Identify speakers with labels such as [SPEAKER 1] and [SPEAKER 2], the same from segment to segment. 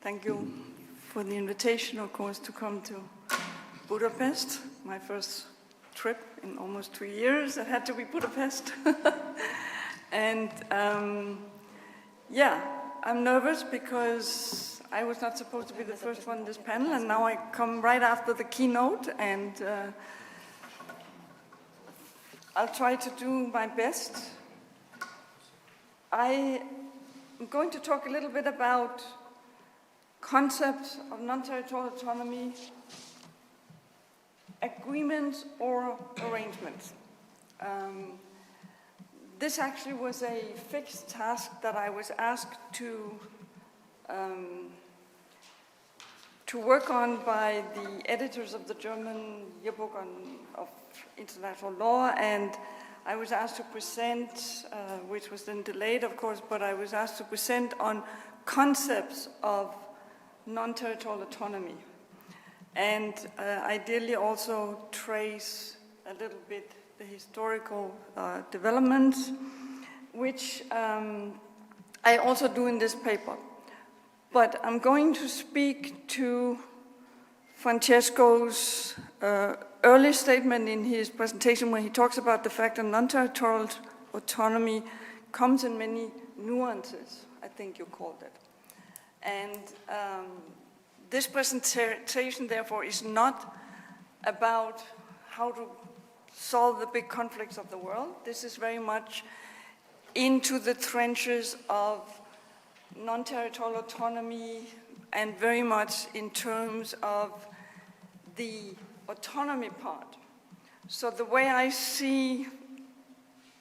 [SPEAKER 1] Thank you for the invitation, of course, to come to Budapest, my first trip in almost 2 years. It had to be Budapest. And yeah, I'm nervous because I was not supposed to be the first one in this panel, and now I come right after the keynote, and I'll try to do my best. I am going to talk a little bit about concepts of non-territorial autonomy, agreements or arrangements. This actually was a fixed task that I was asked to work on by the editors of the German yearbook of international law, and I was asked to present, which was then delayed, of course, but I was asked to present on concepts of non-territorial autonomy, and ideally also trace a little bit the historical developments, which I also do in this paper. But I'm going to speak to Francesco's early statement in his presentation when he talks about the fact that non-territorial autonomy comes in many nuances, I think you called it. And this presentation, therefore, is not about how to solve the big conflicts of the world. This is very much into the trenches of non-territorial autonomy and very much in terms of the autonomy part. So the way I see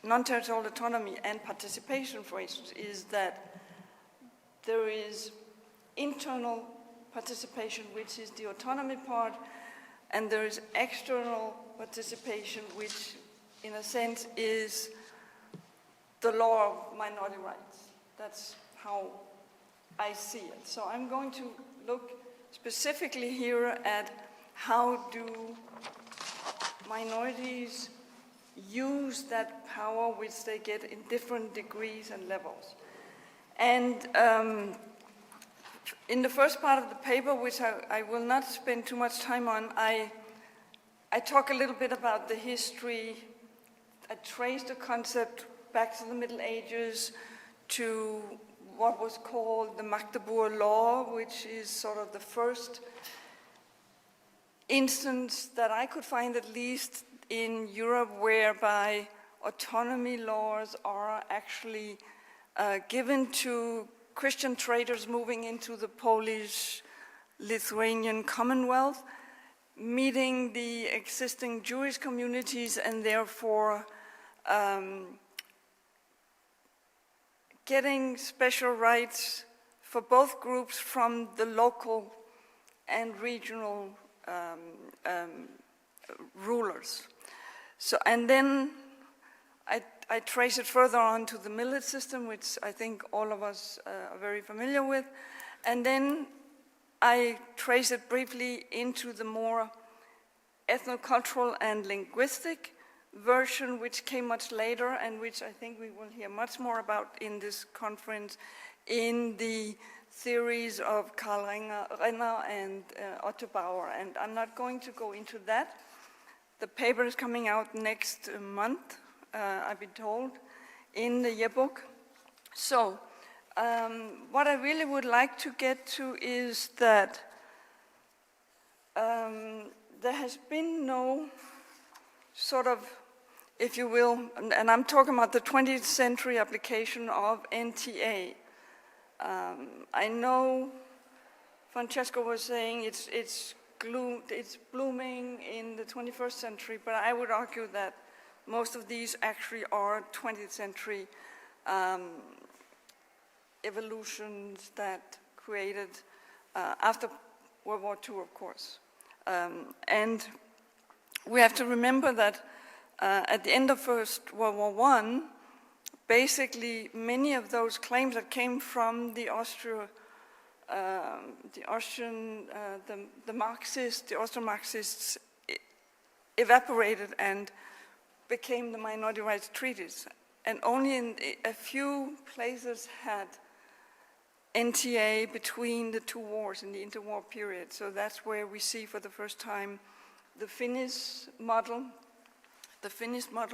[SPEAKER 1] non-territorial autonomy and participation, for instance, is that there is internal participation, which is the autonomy part, and there is external participation, which in a sense is the law of minority rights. That's how I see it. So I'm going to look specifically here at how do minorities use that power which they get in different degrees and levels. And in the first part of the paper, which I will not spend too much time on, I talk a little bit about the history. I trace the concept back to the Middle Ages to what was called the Magdebur Law, which is sort of the first instance that I could find, at least in Europe, whereby autonomy laws are actually given to Christian traders moving into the Polish-Lithuanian Commonwealth, meeting the existing Jewish communities, and therefore getting special rights for both groups from the local and regional rulers. So, and then I trace it further on to the millet system, which I think all of us are very familiar with. And then I trace it briefly into the more ethnocultural and linguistic version, which came much later and which I think we will hear much more about in this conference in the theories of Karl Renner and Otto Bauer. And I'm not going to go into that. The paper is coming out next month, I've been told, in the yearbook. So what I really would like to get to is that there has been no sort of, if you will, and I'm talking about the 20th century application of Ncaa. I know Francesco was saying it's blooming in the 21st century, but I would argue that most of these actually are 20th century evolutions that created after World War II, of course. And we have to remember that at the end of First World War I, basically many of those claims that came from the Austro-Marxists evaporated and became the minority rights treaties. And only in a few places had Ncaa between the two wars in the interwar period. So that's where we see for the first time the Finnish model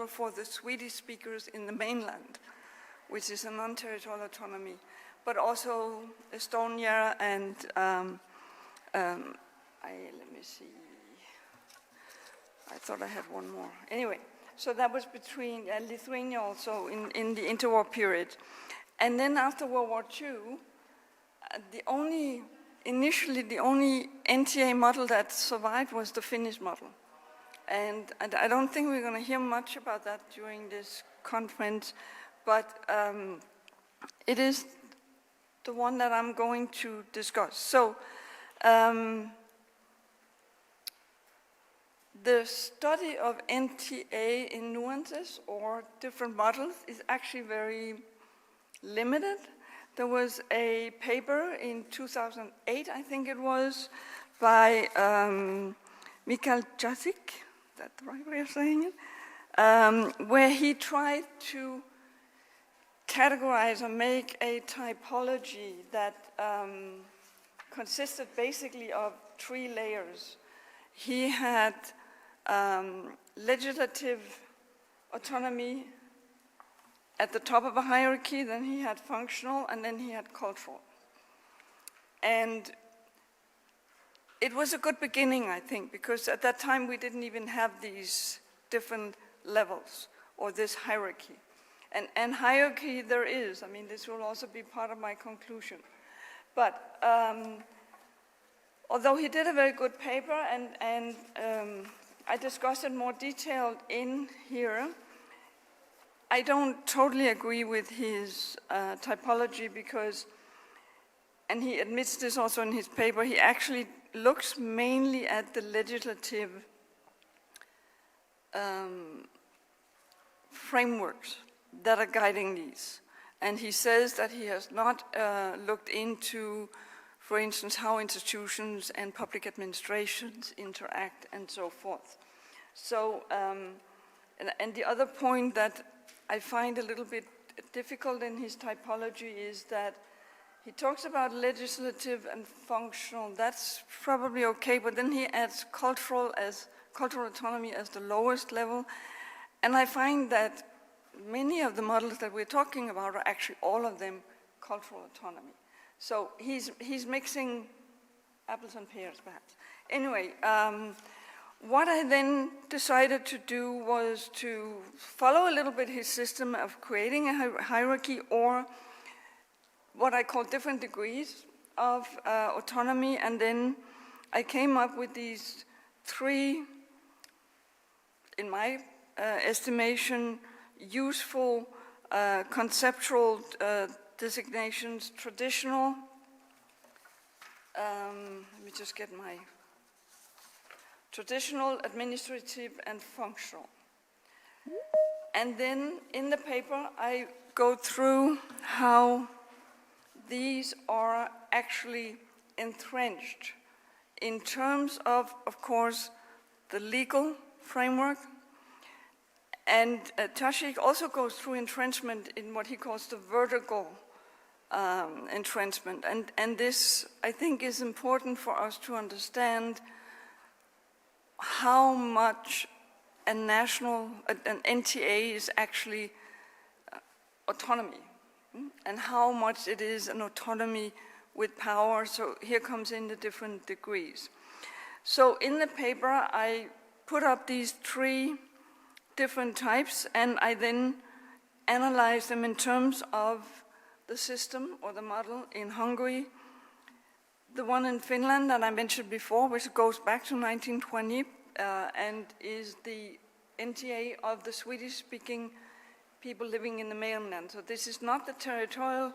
[SPEAKER 1] for the Swedish speakers in the mainland, which is a non-territorial autonomy, but also Estonia and let me see, I thought I had one more. Anyway, so that was between Lithuania also in the interwar period. And then after World War II, initially the only Ncaa model that survived was the Finnish model. And I don't think we're going to hear much about that during this conference, but it is the one that I'm going to discuss. So the study of Ncaa in nuances or different models is actually very limited. There was a paper in 2008, I think it was, by Mikhail Jasik, is that the right way of saying it? Where he tried to categorize or make a typology that consisted basically of 3 layers. He had legislative autonomy at the top of a hierarchy, then he had functional, and then he had cultural. And it was a good beginning, I think, because at that time we didn't even have these different levels or this hierarchy. And hierarchy there is. I mean, this will also be part of my conclusion. But although he did a very good paper, and I discussed it more detailed in here, I don't totally agree with his typology because, and he admits this also in his paper, he actually looks mainly at the legislative frameworks that are guiding these. And he says that he has not looked into, for instance, how institutions and public administrations interact and so forth. So, and the other point that I find a little bit difficult in his typology is that he talks about legislative and functional. That's probably okay, but then he adds cultural autonomy as the lowest level. And I find that many of the models that we're talking about are actually all of them cultural autonomy. So he's mixing apples and pears, perhaps. Anyway, what I then decided to do was to follow a little bit his system of creating a hierarchy, or what I call different degrees of autonomy, and then I came up with these 3, in my estimation, useful conceptual designations: traditional, let me just get my traditional, administrative, and functional. And then in the paper, I go through how these are actually entrenched in terms of course, the legal framework. And Tashik also goes through entrenchment in what he calls the vertical entrenchment. And this, I think, is important for us to understand how much an Ncaa is actually autonomy, and how much it is an autonomy with power. So here comes in the different degrees. So in the paper, I put up these 3 different types, and I then analyze them in terms of the system or the model in Hungary, the one in Finland that I mentioned before, which goes back to 1920 and is the Ncaa of the Swedish-speaking people living in the mainland. So this is not the territorial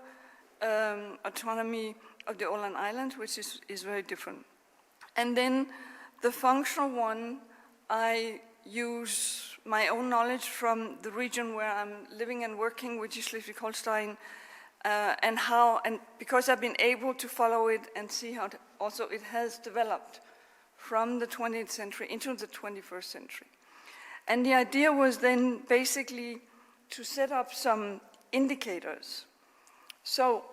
[SPEAKER 1] autonomy of the Åland Islands, which is very different. And then the functional one, I use my own knowledge from the region where I'm living and working, which is Schleswig-Holstein, and because I've been able to follow it and see how also it has developed from the 20th century into the 21st century. And the idea was then basically to set up some indicators. So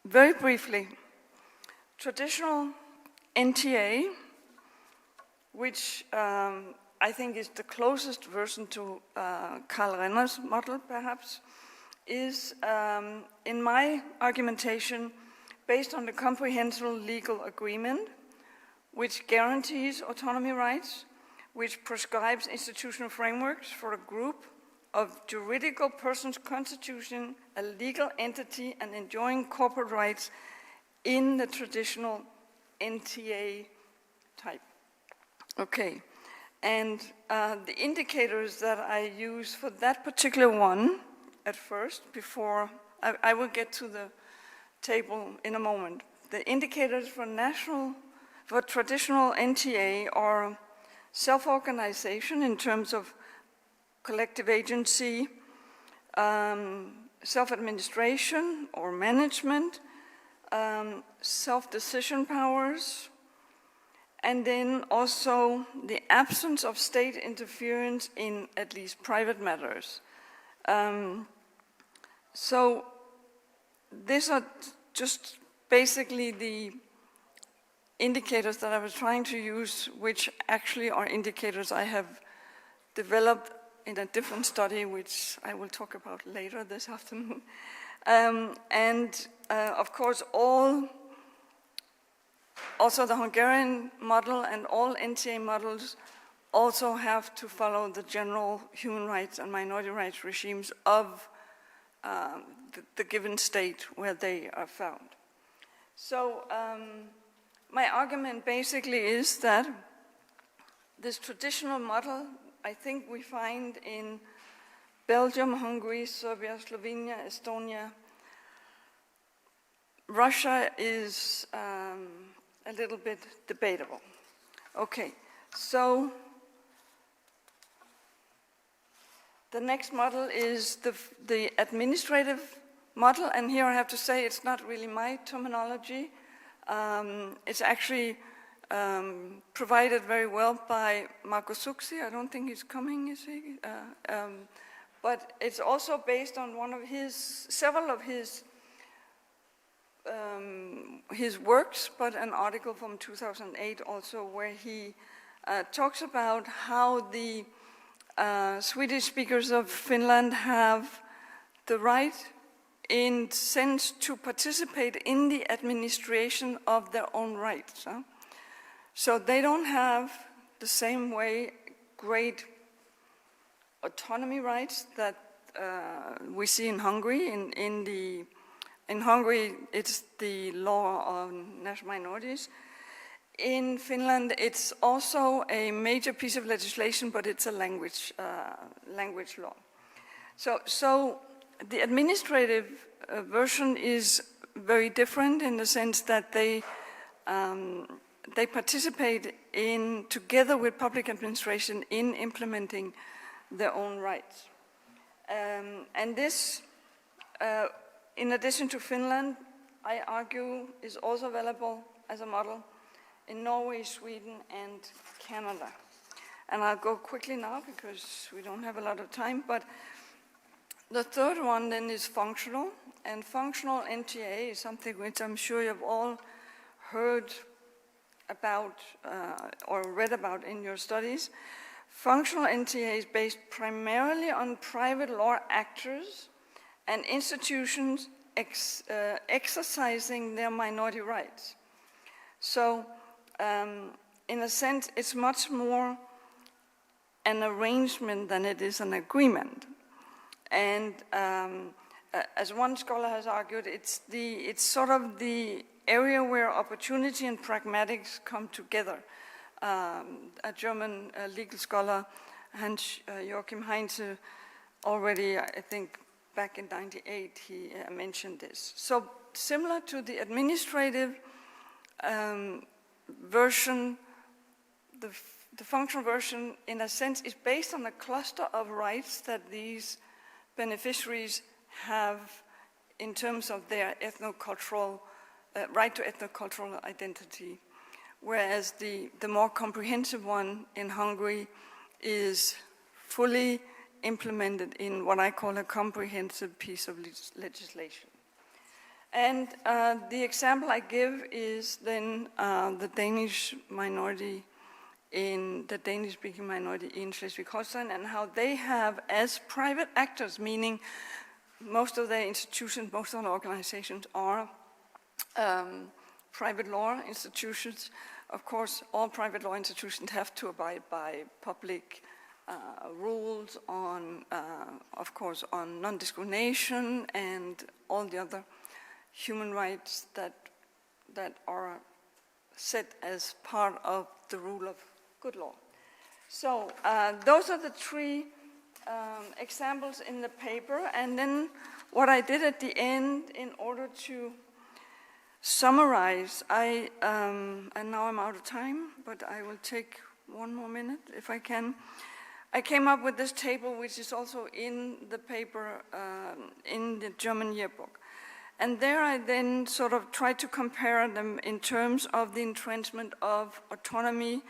[SPEAKER 1] very briefly, traditional Ncaa, which I think is the closest version to Karl Renner's model, perhaps, is, in my argumentation, based on the comprehensive legal agreement, which guarantees autonomy rights, which prescribes institutional frameworks for a group of juridical persons constituting a legal entity and enjoying corporate rights in the traditional Ncaa type. Okay, and the indicators that I use for that particular one at first, before I will get to the table in a moment. The indicators for traditional Ncaa are self-organization in terms of collective agency, self-administration or management, self-decision powers, and then also the absence of state interference in at least private matters. So these are just basically the indicators that I was trying to use, which actually are indicators I have developed in a different study, which I will talk about later this afternoon. Of course, also the Hungarian model and all Ncaa models also have to follow the general human rights and minority rights regimes of the given state where they are found. So my argument basically is that this traditional model, I think we find in Belgium, Hungary, Serbia, Slovenia, Estonia. Russia is a little bit debatable. Okay, so the next model is the administrative model, and here I have to say it's not really my terminology. It's actually provided very well by Marco Succi. I don't think he's coming, is he? But it's also based on several of his works, but an article from 2008 also where he talks about how the Swedish speakers of Finland have the right in sense to participate in the administration of their own rights. Huh? So they don't have the same way great autonomy rights that we see in Hungary. In Hungary, it's the law on national minorities. In Finland, it's also a major piece of legislation, but it's a language law. So the administrative version is very different in the sense that they participate together with public administration in implementing their own rights. And this, in addition to Finland, I argue is also available as a model in Norway, Sweden, and Canada. And I'll go quickly now because we don't have a lot of time, but the third one then is functional, and functional Ncaa is something which I'm sure you've all heard about or read about in your studies. Functional Ncaa is based primarily on private law actors and institutions exercising their minority rights. So, in a sense, it's much more an arrangement than it is an agreement. And as one scholar has argued, it's sort of the area where opportunity and pragmatics come together. A German legal scholar, Hans-Joachim Heinze, already, I think, back in '98, he mentioned this. So similar to the administrative version, the functional version, in a sense, is based on a cluster of rights that these beneficiaries have in terms of their ethnocultural, right to ethnocultural identity, whereas the more comprehensive one in Hungary is fully implemented in what I call a comprehensive piece of legislation. And the example I give is then the Danish minority the Danish-speaking minority in Schleswig-Holstein, and how they have, as private actors, meaning most of their institutions, most of their organizations are private law institutions. Of course, all private law institutions have to abide by public rules on, of course, on non-discrimination and all the other human rights that are set as part of the rule of good law. So those are the three examples in the paper, and then what I did at the end in order to summarize, and now I'm out of time, but I will take one more minute if I can. I came up with this table, which is also in the paper, in the German yearbook. And there I then sort of tried to compare them in terms of the entrenchment of autonomy,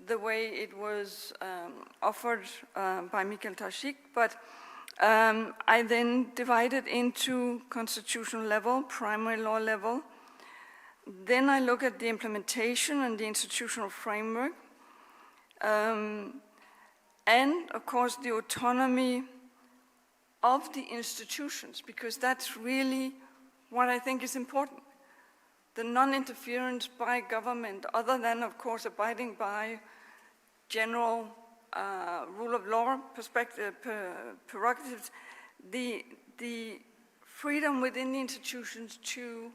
[SPEAKER 1] the way it was offered by Michael Tashik, but I then divided into constitutional level, primary law level. Then I look at the implementation and the institutional framework, and of course the autonomy of the institutions, because that's really what I think is important. The non-interference by government, other than, of course, abiding by general rule of law prerogatives, the freedom within the institutions to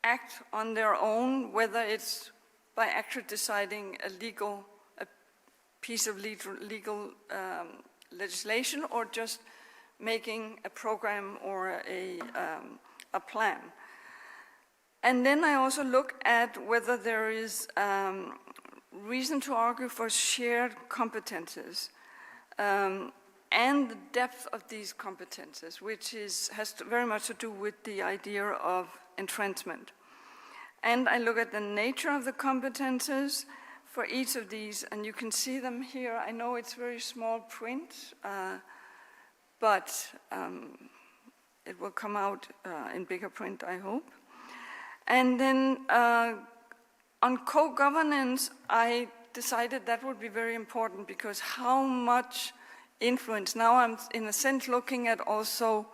[SPEAKER 1] act on their own, whether it's by actually deciding a piece of legal legislation or just making a program or a plan. And then I also look at whether there is reason to argue for shared competences and the depth of these competences, which has very much to do with the idea of entrenchment. And I look at the nature of the competences for each of these, and you can see them here. I know it's very small print, but it will come out in bigger print, I hope. And then on co-governance, I decided that would be very important, because how much influence, now I'm in a sense looking at also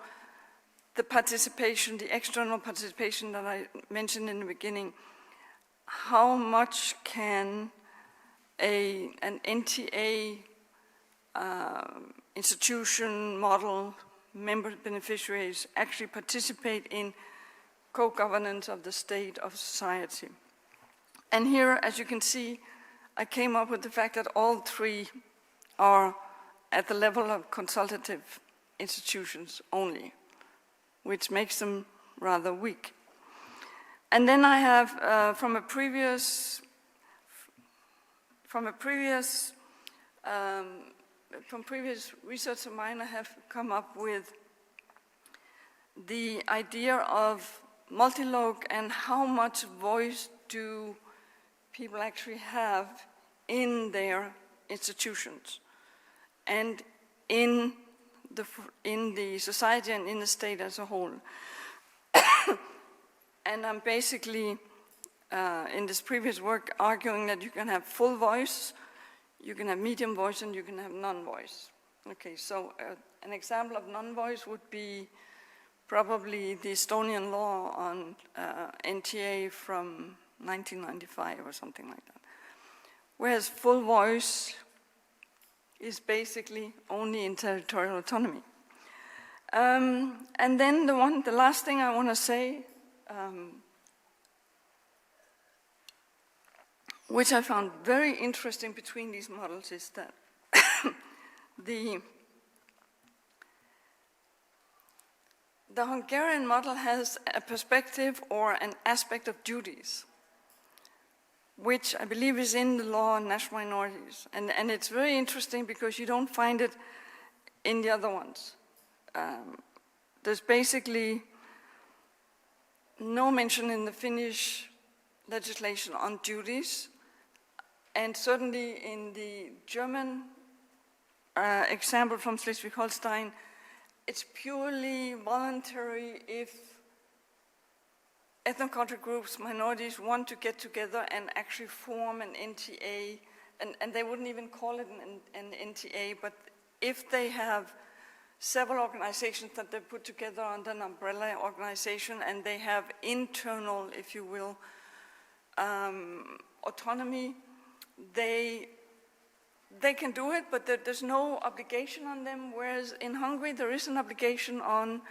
[SPEAKER 1] the participation, the external participation that I mentioned in the beginning. How much can an Ncaa institution, model, member beneficiaries actually participate in co-governance of the state, of society? And here, as you can see, I came up with the fact that all three are at the level of consultative institutions only, which makes them rather weak. And then I have, from previous research of mine, I have come up with the idea of multilogue and how much voice do people actually have in their institutions and in the society and in the state as a whole. And I'm basically, in this previous work, arguing that you can have full voice, you can have medium voice, and you can have non-voice. Okay, so an example of non-voice would be probably the Estonian law on Ncaa from 1995 or something like that. Whereas full voice is basically only in territorial autonomy. And then the last thing I want to say, which I found very interesting between these models, is that the Hungarian model has a perspective or an aspect of duties, which I believe is in the law on national minorities. And it's very interesting because you don't find it in the other ones. There's basically no mention in the Finnish legislation on duties, and certainly in the German example from Schleswig-Holstein, it's purely voluntary if ethnocultural groups, minorities, want to get together and actually form an NTA, and they wouldn't even call it an NTA, but if they have several organizations that they put together under an umbrella organization and they have internal, if you will, autonomy, they can do it, but there's no obligation on them, whereas in Hungary there is an obligation on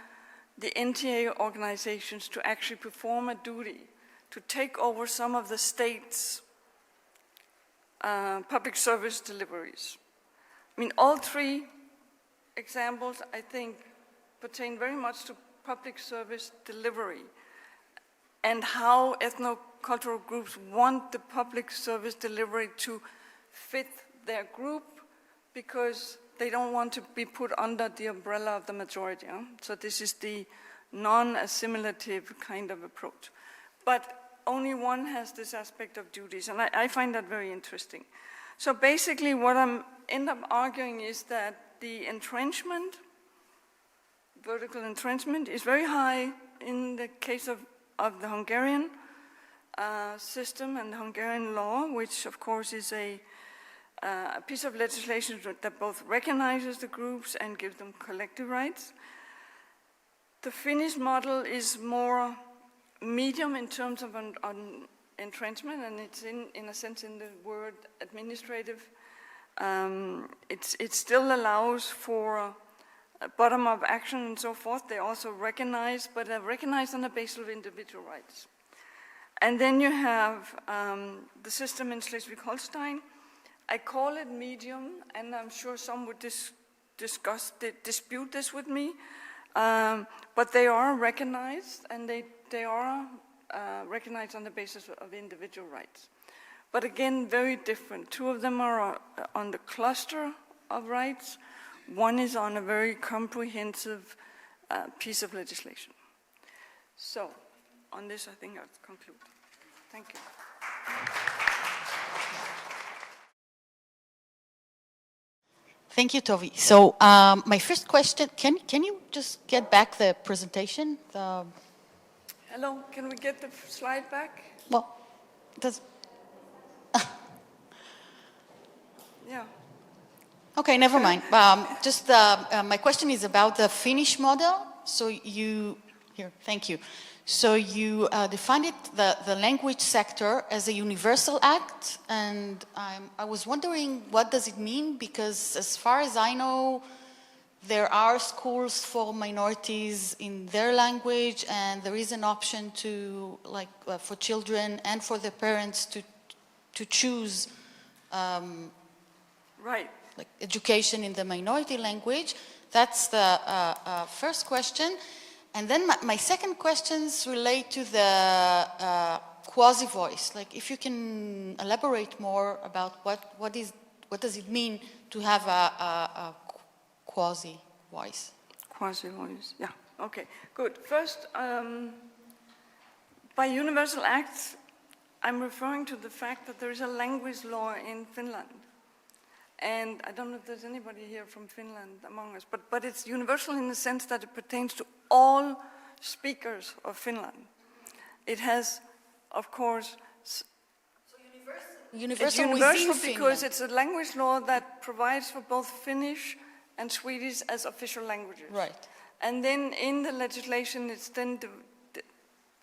[SPEAKER 1] the NTA organizations to actually perform a duty, to take over some of the state's public service deliveries. I mean, all three examples, I think, pertain very much to public service delivery and how ethnocultural groups want the public service delivery to fit their group because they don't want to be put under the umbrella of the majority. Huh? So this is the non-assimilative kind of approach. But only one has this aspect of duties, and I find that very interesting. So basically what I end up arguing is that the entrenchment, vertical entrenchment, is very high in the case of the Hungarian system and the Hungarian law, which of course is a piece of legislation that both recognizes the groups and gives them collective rights. The Finnish model is more medium in terms of entrenchment, and it's in a sense in the word administrative. It still allows for bottom-up action and so forth. They also recognize, but they're recognized on the basis of individual rights. And then you have the system in Schleswig-Holstein. I call it medium, and I'm sure some would dispute this with me, but they are recognized, and they are recognized on the basis of individual rights. But again, very different. Two of them are on the cluster of rights. One is on a very comprehensive piece of legislation. So, on this, I think I'll conclude. Thank you.
[SPEAKER 2] Thank you, Tove. So my first question, can you just get back the presentation?
[SPEAKER 1] Hello, can we get the slide back?
[SPEAKER 2] Well, does...
[SPEAKER 1] Yeah.
[SPEAKER 2] Okay, never mind. Just my question is about the Finnish model. So thank you. So you defined it, the language sector, as a universal act, and I was wondering what does it mean, because as far as I know, there are schools for minorities in their language, and there is an option to, like, for children and for their parents to choose,
[SPEAKER 1] right,
[SPEAKER 2] like education in the minority language. That's the first question. And then my second questions relate to the quasi-voice. Like, if you can elaborate more about what does it mean to have a quasi-voice?
[SPEAKER 1] Quasi-voice, yeah. Okay, good. First, by universal act, I'm referring to the fact that there is a language law in Finland. And I don't know if there's anybody here from Finland among us, but it's universal in the sense that it pertains to all speakers of Finland. It has, of course,
[SPEAKER 2] so
[SPEAKER 1] it's universal because it's a language law that provides for both Finnish and Swedish as official languages.
[SPEAKER 2] Right.
[SPEAKER 1] And then in the legislation, it's then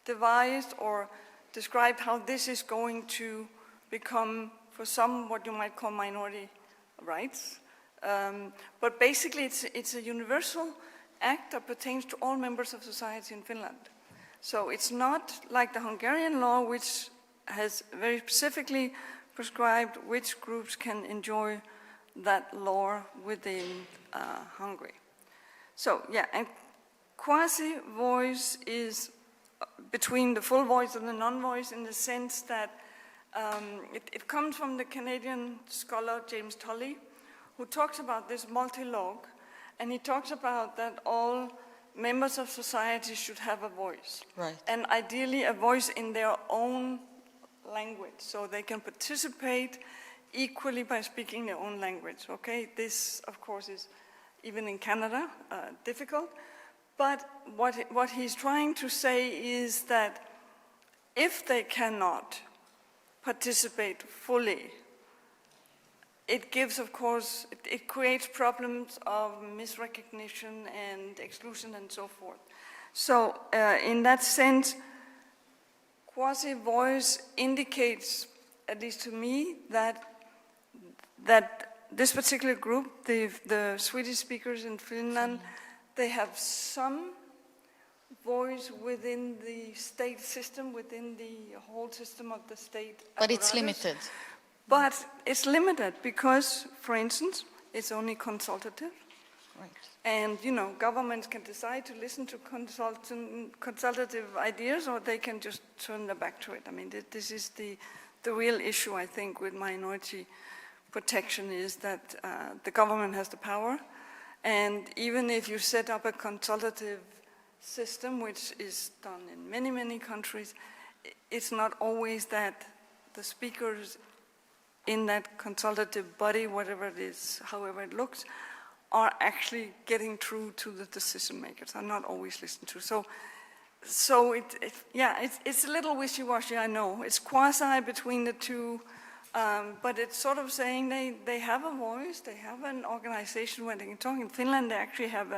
[SPEAKER 1] devised or described how this is going to become, for some, what you might call minority rights. But basically, it's a universal act that pertains to all members of society in Finland. So it's not like the Hungarian law, which has very specifically prescribed which groups can enjoy that law within Hungary. So, yeah, and quasi-voice is between the full voice and the non-voice in the sense that it comes from the Canadian scholar James Tully, who talks about this multi-logue, and he talks about that all members of society should have a voice.
[SPEAKER 2] Right.
[SPEAKER 1] And ideally a voice in their own language, so they can participate equally by speaking their own language, okay? This, of course, is, even in Canada, difficult. But what he's trying to say is that if they cannot participate fully, it gives, of course, it creates problems of misrecognition and exclusion and so forth. So in that sense, quasi-voice indicates, at least to me, that this particular group, the Swedish speakers in Finland, they have some voice within the state system, within the whole system of the state
[SPEAKER 2] But it's
[SPEAKER 1] apparatus.
[SPEAKER 2] limited.
[SPEAKER 1] But it's limited because, for instance, it's only consultative.
[SPEAKER 2] Right.
[SPEAKER 1] And, you know, governments can decide to listen to consultative ideas, or they can just turn their back to it. I mean, this is the real issue, I think, with minority protection, is that the government has the power. And even if you set up a consultative system, which is done in many, many countries, it's not always that the speakers in that consultative body, whatever it is, however it looks, are actually getting through to the decision makers, are not always listened to. So it's a little wishy-washy, I know. It's quasi between the two, but it's sort of saying they have a voice, they have an organization where they can talk. In Finland, they actually have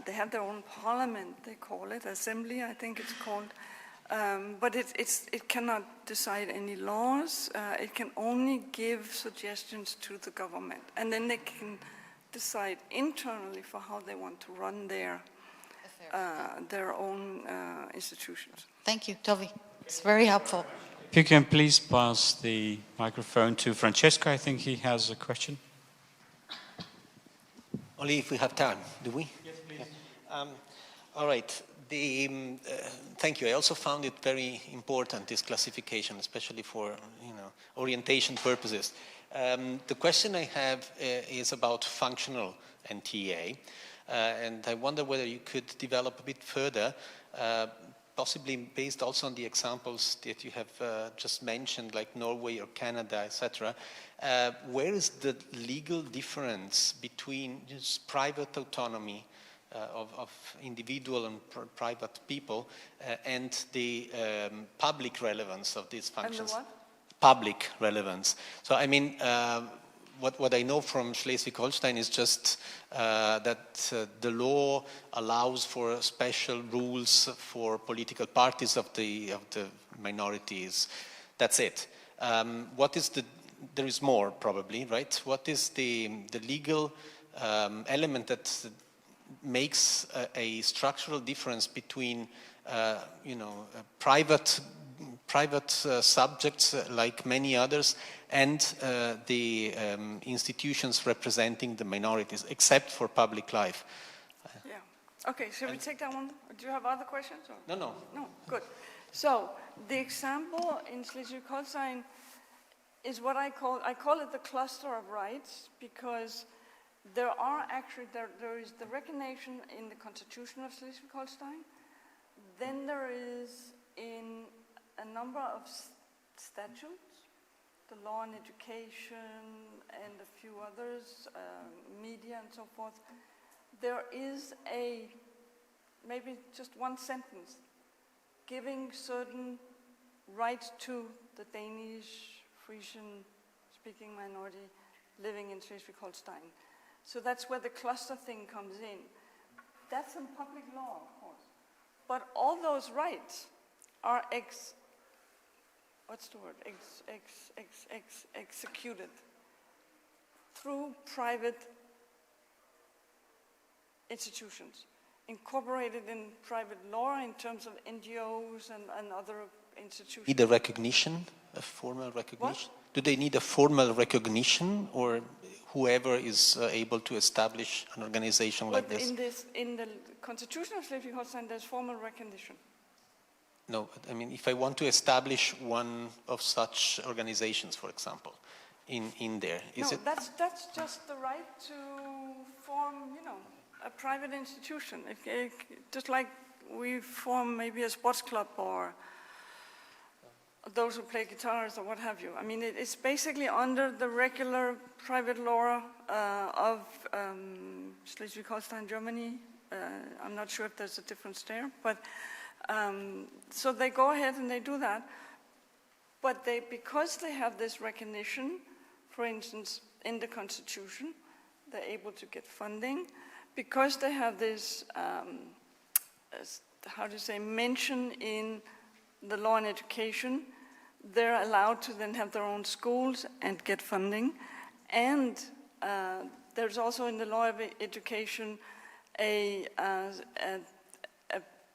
[SPEAKER 1] they have their own parliament, they call it, assembly, I think it's called. But it cannot decide any laws. It can only give suggestions to the government. And then they can decide internally for how they want to run their own institutions.
[SPEAKER 2] Thank you, Tove. It's very helpful.
[SPEAKER 3] If you can please pass the microphone to Francesco, I think he has a question.
[SPEAKER 4] Only if we have time, do we?
[SPEAKER 3] Yes, please.
[SPEAKER 4] Yeah. All right. Thank you. I also found it very important, this classification, especially for orientation purposes. The question I have is about functional Ncaa, and I wonder whether you could develop a bit further, possibly based also on the examples that you have just mentioned, like Norway or Canada, etc. Where is the legal difference between just private autonomy of individual and private people and the public relevance of these functions?
[SPEAKER 1] And the what?
[SPEAKER 4] Public relevance. So I mean, what I know from Schleswig-Holstein is just that the law allows for special rules for political parties of the minorities. That's it. What is there is more probably, right? What is the legal element that makes a structural difference between private subjects like many others and the institutions representing the minorities, except for public life?
[SPEAKER 1] Yeah. Okay, shall we take that one? Do you have other questions? Or?
[SPEAKER 4] No.
[SPEAKER 1] No, good. So the example in Schleswig-Holstein is what I call it the cluster of rights, because there is the recognition in the Constitution of Schleswig-Holstein. Then there is in a number of statutes, the law on education and a few others, media and so forth. There is maybe just one sentence giving certain rights to the Danish, Frisian-speaking minority living in Schleswig-Holstein. So that's where the cluster thing comes in. That's in public law, of course. But all those rights are executed through private institutions, incorporated in private law in terms of NGOs and other institutions.
[SPEAKER 4] Need a recognition, a formal recognition?
[SPEAKER 1] What?
[SPEAKER 4] Do they need a formal recognition, or whoever is able to establish an organization like this?
[SPEAKER 1] In the Constitution of Schleswig-Holstein, there's formal recognition.
[SPEAKER 4] No, I mean, if I want to establish one of such organizations, for example, in there, is it?
[SPEAKER 1] That's just the right to form, a private institution. Just like we form maybe a sports club or those who play guitars or what have you. I mean, it's basically under the regular private law of Schleswig-Holstein, Germany. I'm not sure if there's a difference there, but So they go ahead and they do that. But because they have this recognition, for instance, in the Constitution, they're able to get funding. Because they have this, mention in the law and education, they're allowed to then have their own schools and get funding. And there's also in the law of education a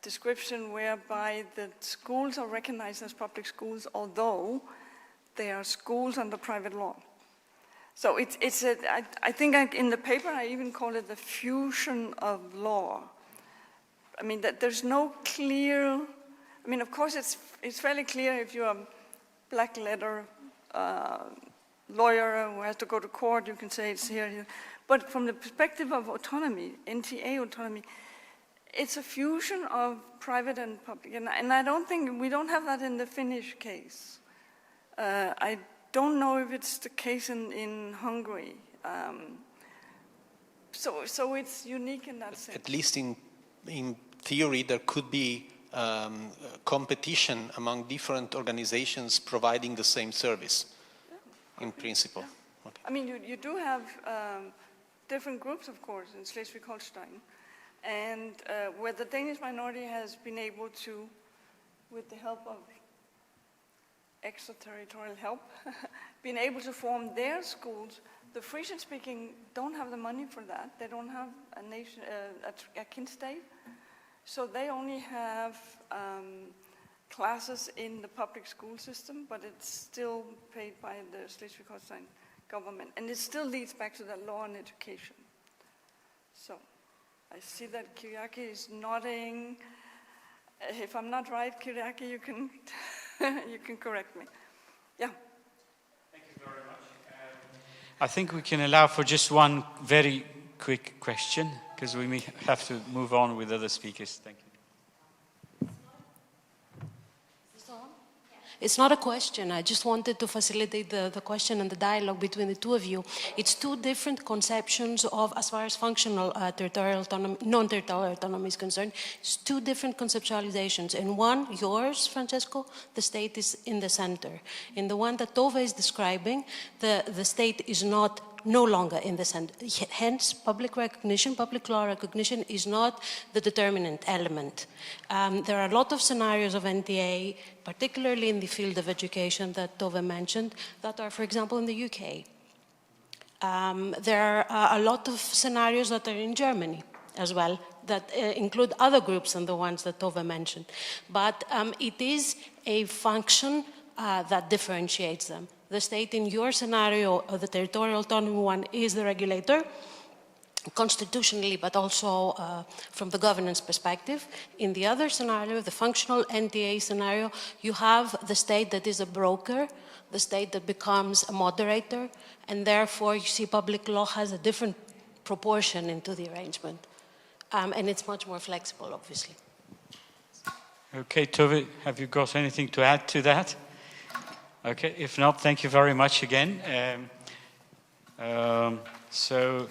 [SPEAKER 1] description whereby the schools are recognized as public schools, although they are schools under private law. So I think in the paper I even call it the fusion of law. I mean, that there's no clear, I mean, of course it's fairly clear if you're a black letter lawyer who has to go to court, you can say it's here. But from the perspective of autonomy, Ncaa autonomy, it's a fusion of private and public. And I don't think, we don't have that in the Finnish case. I don't know if it's the case in Hungary. So it's unique in that sense.
[SPEAKER 4] At least in theory, there could be competition among different organizations providing the same service, in principle.
[SPEAKER 1] Yeah.
[SPEAKER 4] Okay.
[SPEAKER 1] I mean, you do have different groups, of course, in Schleswig-Holstein, and where the Danish minority has been able to, with the help of extraterritorial help, been able to form their schools. The Frisian-speaking don't have the money for that. They don't have a nation, a kin state. So they only have classes in the public school system, but it's still paid by the Schleswig-Holstein government. And it still leads back to that law and education. So I see that Kyriaki is nodding. If I'm not right, Kyriaki, you can you can correct me. Yeah.
[SPEAKER 3] Thank you very much. I think we can allow for just one very quick question, because we may have to move on with other speakers. Thank you.
[SPEAKER 5] It's not a question. I just wanted to facilitate the question and the dialogue between the two of you. It's two different conceptions of, as far as functional territorial autonomy, non-territorial autonomy is concerned, it's two different conceptualizations. In one, yours, Francesco, the state is in the center. In the one that Tove is describing, the state is no longer in the center. Hence, public recognition, public law recognition is not the determinant element. There are a lot of scenarios of Ncaa, particularly in the field of education that Tove mentioned, that are, for example, in the UK. There are a lot of scenarios that are in Germany as well, that include other groups than the ones that Tove mentioned. But it is a function that differentiates them. The state in your scenario, the territorial autonomy one, is the regulator, constitutionally, but also from the governance perspective. In the other scenario, the functional Ncaa scenario, you have the state that is a broker, the state that becomes a moderator, and therefore you see public law has a different proportion into the arrangement. And it's much more flexible, obviously.
[SPEAKER 3] Okay, Tove, have you got anything to add to that? Okay, if not, thank you very much again. So